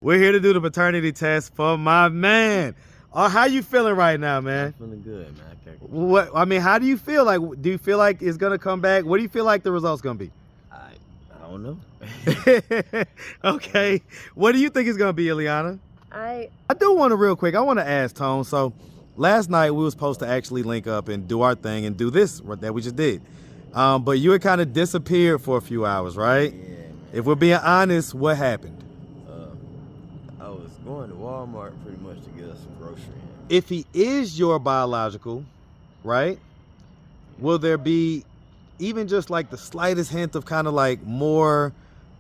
We're here to do the paternity test for my man. How you feeling right now, man? I'm feeling good, man. What I mean, how do you feel? Like, do you feel like it's gonna come back? What do you feel like the result's gonna be? I don't know. Okay. What do you think it's gonna be, Iliana? I do want to real quick. I want to ask Tone. So, last night we were supposed to actually link up and do our thing and do this that we just did. But you had kind of disappeared for a few hours, right? Yeah, man. If we're being honest, what happened? I was going to Walmart pretty much to get us some groceries. If he is your biological, right? Will there be even just like the slightest hint of kind of like more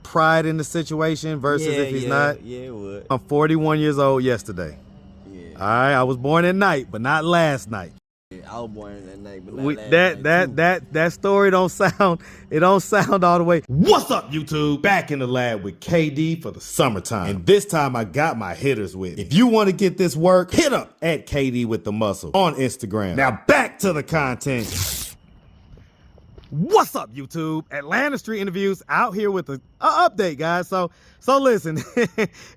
pride in the situation versus if he's not? Yeah, it would. I'm 41 years old yesterday. Yeah. All right, I was born at night, but not last night. Yeah, I was born that night, but not last night That story don't sound all the way. What's up, YouTube? Back in the lab with KD for the summertime. And this time I got my hitters with me. If you want to get this work, hit up at KD with the muscle on Instagram. Now back to the content. What's up, YouTube? Atlanta Street Interviews out here with an update, guys. So listen,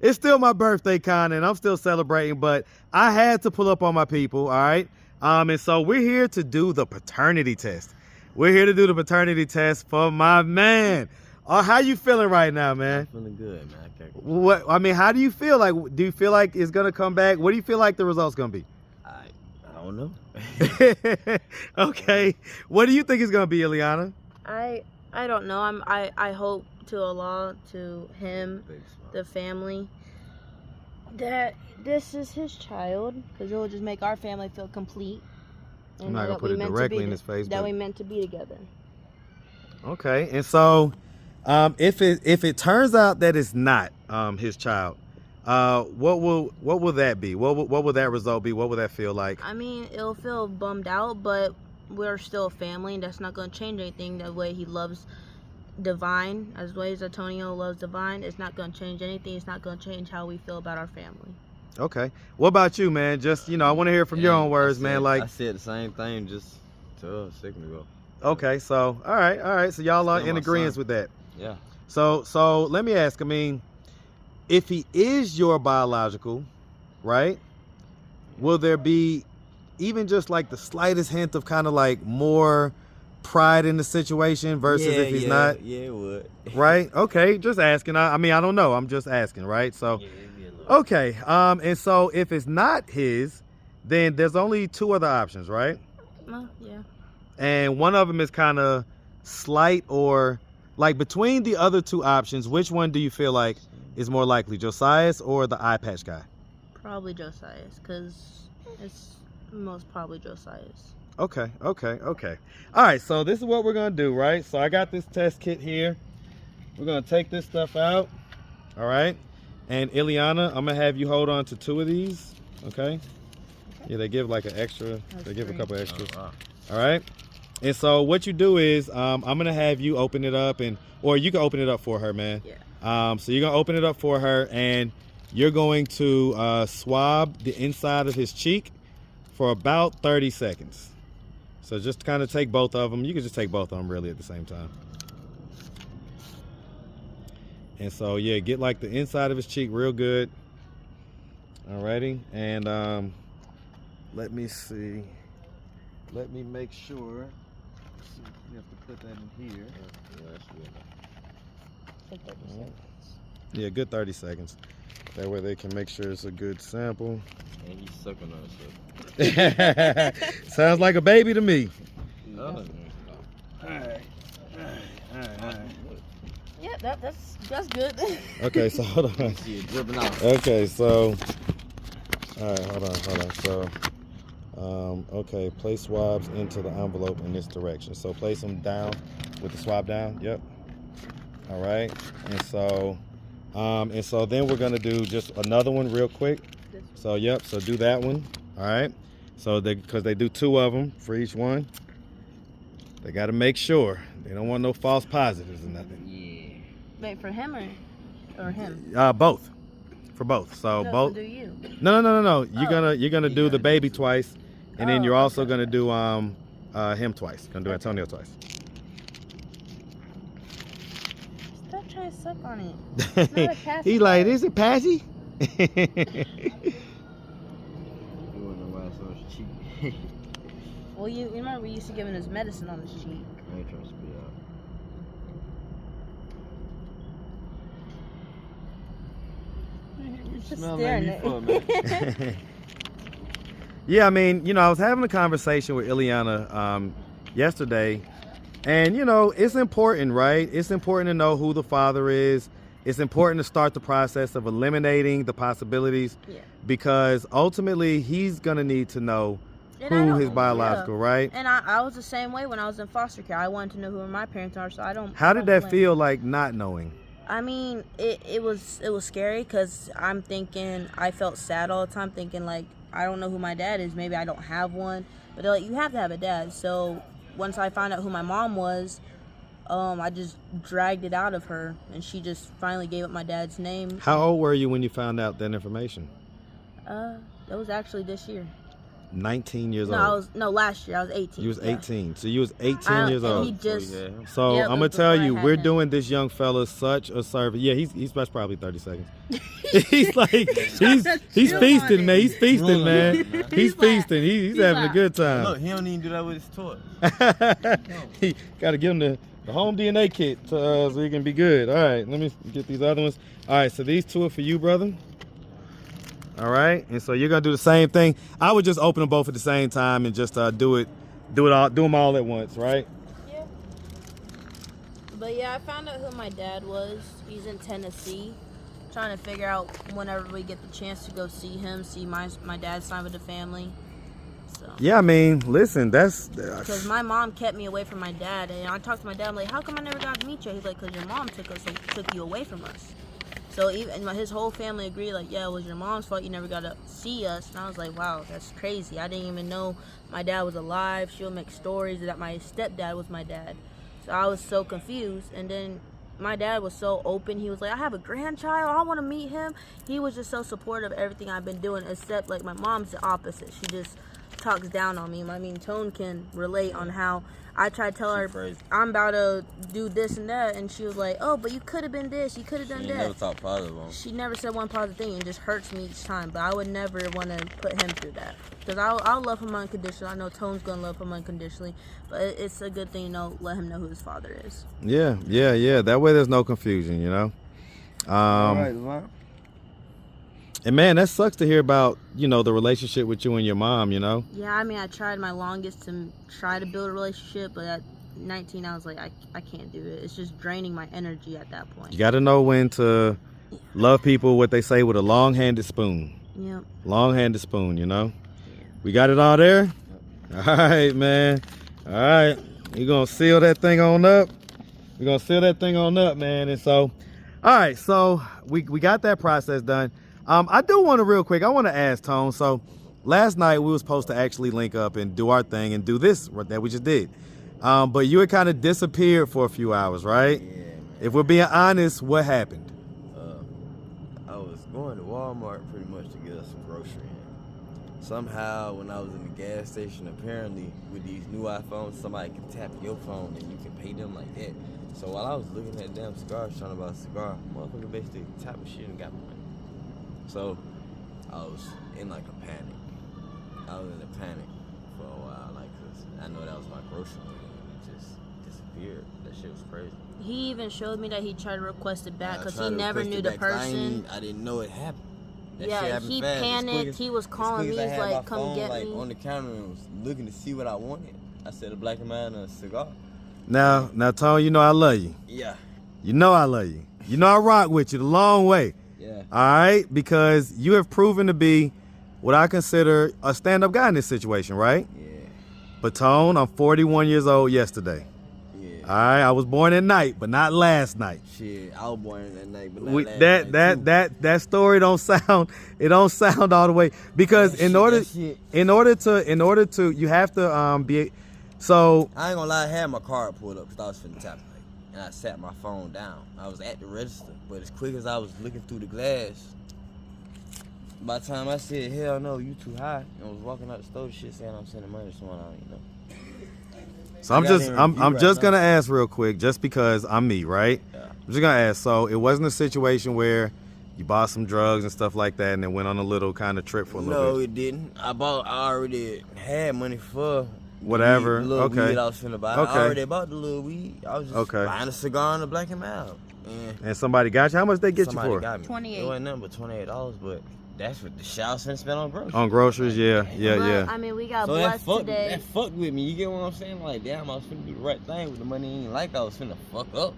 it's still my birthday, Con, and I'm still celebrating, but I had to pull up on my people, all right? And so we're here to do the paternity test. We're here to do the paternity test for my man. How you feeling right now, man? I'm feeling good, man. What I mean, how do you feel? Like, do you feel like it's gonna come back? What do you feel like the result's gonna be? I don't know. Okay. What do you think it's gonna be, Iliana? I don't know. I hope to Allah, to him, the family, that this is his child, because it will just make our family feel complete. And I'm not gonna put it directly in his face, that but we meant to be together. Okay. And so, if it turns out that it's not his child, what will that be? What will that result be? What will that feel like? I mean, it'll feel bummed out, but we're still a family, and that's not going to change anything. The way he loves Divine, as way as Antonio loves Divine, it's not going to change anything. It's not going to change how we feel about our family. Okay. What about you, man? Just, I want to hear from your own words, man. Like, I said the same thing just a second ago. Okay, so all right. So y'all are in agreement with that. Yeah. So let me ask. I mean, if he is your biological, right? Will there be even just like the slightest hint of kind of like more pride in the situation versus if he's not? Yeah, it would. Right? Okay, just asking. I mean, I don't know. I'm just asking, right? So, okay. And so if it's not his, then there's only two other options, right? Yeah. And one of them is kind of slight, or like between the other two options, which one do you feel like is more likely, Josias or the eye patch guy? Probably Josias, because it's most probably Josias. Okay. All right, so this is what we're going to do, right? So I got this test kit here. We're going to take this stuff out, all right? And Iliana, I'm going to have you hold on to two of these, okay? Yeah, they give like an extra. They give a couple extras. Oh, wow. All right. And so what you do is I'm going to have you open it up, or you can open it up for her, man. Yeah. So you're going to open it up for her, and you're going to swab the inside of his cheek for about 30 seconds. So just kind of take both of them. You can just take both of them really at the same time. And so, yeah, get like the inside of his cheek real good. Alrighty. And let me see. Let me make sure. You have to put that in here. Yeah, good 30 seconds. That way they can make sure it's a good sample. And he's sucking on himself. Sounds like a baby to me. No. All right. Yeah, that's good. Okay, so hold on. See it dripping out. Okay, so all right, hold on. So okay, place swabs into the envelope in this direction. So place them down with the swab down. Yep. All right. And so then we're gonna do just another one real quick. So yep. So do that one. All right. So because they do two of them for each one, they got to make sure they don't want no false positives or nothing. Yeah. Wait, for him or him? Both. For both. So No, both. so do you? No. You're gonna do the baby twice, and then you're also gonna do him twice. Gonna do Antonio twice. Stop trying to suck on it. It's not a He like, is it patchy? wonder why it's so cheap. Well, you remember we used to give him his medicine on his cheek. I ain't trying to spit it out. Just Smell staring like at me for, man. Yeah, I mean, I was having a conversation with Iliana yesterday, and it's important, right? It's important to know who the father is. It's important to start the process of eliminating the possibilities, because ultimately he's gonna need to know who his biological, right? And I was the same way when I was in foster care. I wanted to know who my parents are, so I don't. How did that feel, like not knowing? I mean, it was scary, because I'm thinking, I felt sad all the time, thinking like, I don't know who my dad is. Maybe I don't have one. But they're like, you have to have a dad. So once I found out who my mom was, I just dragged it out of her, and she just finally gave up my dad's name. How old were you when you found out that information? That was actually this year. 19 years old. Last year I was 18. You was 18. So you was 18 years old. He just, so I'm gonna tell you, we're doing this young fella such a service. Yeah, he's probably 30 seconds. He's like he's feasting, man. He's feasting, man. He's feasting. He's having a good time. Look, he don't even do that with his toys. He gotta give him the home DNA kit so he can be good. All right, let me get these other ones. All right, so these two are for you, brother. All right, and so you're gonna do the same thing. I would just open them both at the same time and just do them all at once, right? Yeah. But yeah, I found out who my dad was. He's in Tennessee. Trying to figure out whenever we get the chance to go see him, see my dad's side of the family. So. Yeah, I mean, listen, that's because my mom kept me away from my dad, and I talked to my dad. I'm like, how come I never got to meet you? He's like, because your mom took you away from us. So even his whole family agreed, like, yeah, it was your mom's fault. You never got to see us. And I was like, wow, that's crazy. I didn't even know my dad was alive. She would make stories that my stepdad was my dad. So I was so confused. And then my dad was so open. He was like, I have a grandchild. I want to meet him. He was just so supportive of everything I've been doing, except like my mom's the opposite. She just talks down on me. I mean, Tone can relate on how I tried to tell her I'm about to do this and that, and she was like, oh, but you could have been this, you could have done that. Never talk positive on. She never said one positive thing, and it just hurts me each time. But I would never want to put him through that, because I'll love him unconditionally. I know Tone's gonna love him unconditionally, but it's a good thing, let him know who his father is. Yeah. That way there's no confusion, All right, Lamar. And man, that sucks to hear about, the relationship with you and your mom, Yeah, I mean, I tried my longest to try to build a relationship, but at 19, I was like, I can't do it. It's just draining my energy at that point. You got to know when to love people, what they say, with a long-handed spoon. Yep. Long-handed spoon, Yeah. We got it all there? All right, man. All right. We're going to seal that thing on up. Man. And so, all right, so we got that process done. I do want to real quick, I want to ask Tone. So last night we were supposed to actually link up and do our thing and do this that we just did. But you had kind of disappeared for a few hours, right? Yeah, man. If we're being honest, what happened? I was going to Walmart pretty much to get us some grocery in. Somehow, when I was in the gas station, apparently with these new iPhones, somebody can tap your phone and you can pay them like that. So while I was looking at damn cigars, trying to buy a cigar, motherfucker basically tapped my shit and got my money. So I was in like a panic. I was in a panic for a while, like, cause I know that was my grocery money. It just disappeared. That shit was crazy. He even showed me that he tried to request it back because he never knew the person. I didn't know it happened. That shit Yeah, happened he fast. panicked. He was calling me. He's like, "Come get like, me." on the counter and was looking to see what I wanted. I said a black man and a cigar. Now, Tone, I love you. Yeah. I love you. I rock with you the long way. Yeah. All right, because you have proven to be what I consider a stand-up guy in this situation, right? Yeah. But Tone, I'm 41 years old yesterday. Yeah. All right, I was born at night, but not last night. Shit, I was born that night, but not last night that story don't sound all the way, because in order to you have to be. So I ain't gonna lie, I had my card pulled up because I was finna tap it, and I sat my phone down. I was at the register, but as quick as I was looking through the glass, by the time I said, hell no, you too high, and was walking out the store, shit saying I'm sending money to someone I don't even know. So I'm just gonna ask real quick, just because I'm me, right? Yeah. I'm just gonna ask. So it wasn't a situation where You bought some drugs and stuff like that, and then went on a little kind of trip for a little No, bit. it didn't. I already had money for Whatever. the little Okay. weed I was finna buy. Okay. I already bought the little weed. I was just buying a cigar and a black and mild. And somebody got you. How much they get you Somebody for? got me. 28. It wasn't nothing but $28, but that's what the shit I was finna spend on groceries. On groceries, yeah, yeah, But, yeah. I mean, we got So that blessed today. that fucked with me. You get what I'm saying? Like, damn, I was finna do the right thing with the money. Ain't like I was finna fuck up.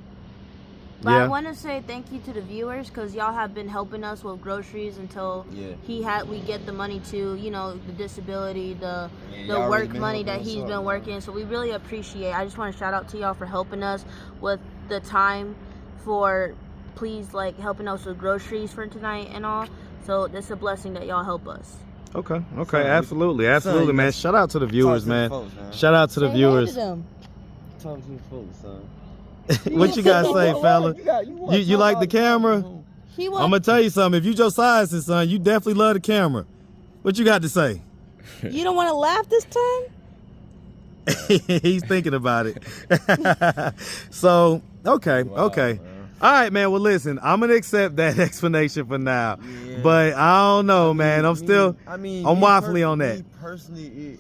But I Yeah. want to say thank you to the viewers because y'all have been helping us with groceries until we get the money to, you know, the disability, the y'all really work been money that helping us he's out, been man. working. So we really appreciate. I just want to shout out to y'all for helping us with the time for please like helping us with groceries for tonight and all. So it's a blessing that y'all help us. Okay, Son, absolutely, you man. got- Shout out to the viewers, Talk to the man. folks, man. Shout out to the viewers. Talk to the folks, son. What you gotta say, fella? You like the camera? He I'm gonna tell you something. If you Josias' son, you definitely love the camera. What you got to say? You don't want to laugh this time? He's thinking about it. So, okay. All right, man. Well, listen, I'm gonna accept that explanation for now. Yeah. But I don't know, man. I'm waffly on that. Me personally,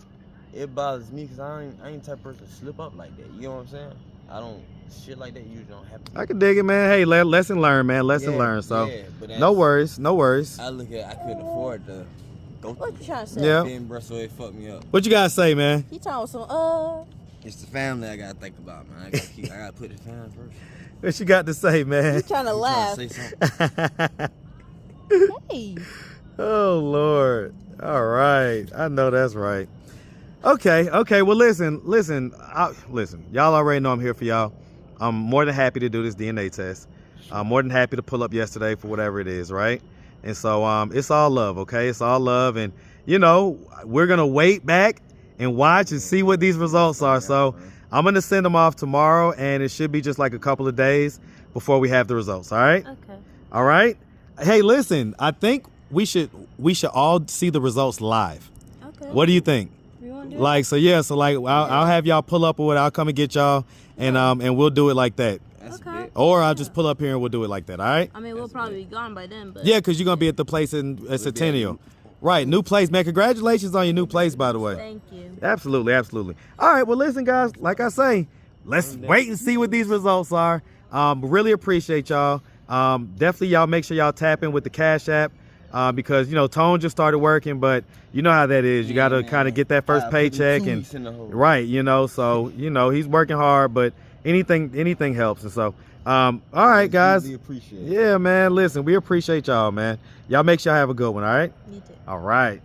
it bothers me because I ain't the type of person to slip up like that. You know what I'm saying? I don't shit like that usually don't happen. I can dig it, man. Hey, lesson learned, man. Lesson learned. So, but no worries. I look at I couldn't afford to go. What you trying to say? Yeah. So it fucked me up. What you gotta say, man? He talking some It's the family I gotta think about, man. I gotta put the family first. What you got to say, man? trying to You laugh. trying to say something? Hey. Oh Lord. All right. I know that's right. Okay. Well, listen. Listen. Y'all already know I'm here for y'all. I'm more than happy to do this DNA test. I'm more than happy to pull up yesterday for whatever it is, right? And so it's all love, okay? It's all love, and you know we're gonna wait back and watch and see what these results are. So I'm gonna send them off tomorrow, and it should be just like a couple of days before we have the results. All right? Okay. All right. Hey, listen. I think we should all see the results live. Okay. What do you think? You want to do Like, so yeah, so like I'll have y'all pull up or what, I'll come and get y'all and we'll do it like that. That's Okay. a bit. Or I'll just pull up here and we'll do it like that, all right? I mean, we'll probably be gone by then, but Yeah, because you're gonna be at the place in Centennial. Right, new place, man. Congratulations on your new place, by the way. thank you. Absolutely. All right, well listen guys, like I say, let's wait and see what these results are. Really appreciate y'all. Definitely y'all make sure y'all tap in with the Cash App. Because you know Tone just started working, but you know how that is. You got to kind of get that first paycheck, and right, you know. So you know he's working hard, but anything helps. And so, all right, guys. Appreciate it. Yeah, man. Listen, we appreciate y'all, man. Y'all make sure y'all have a good one. All right. You too. All right.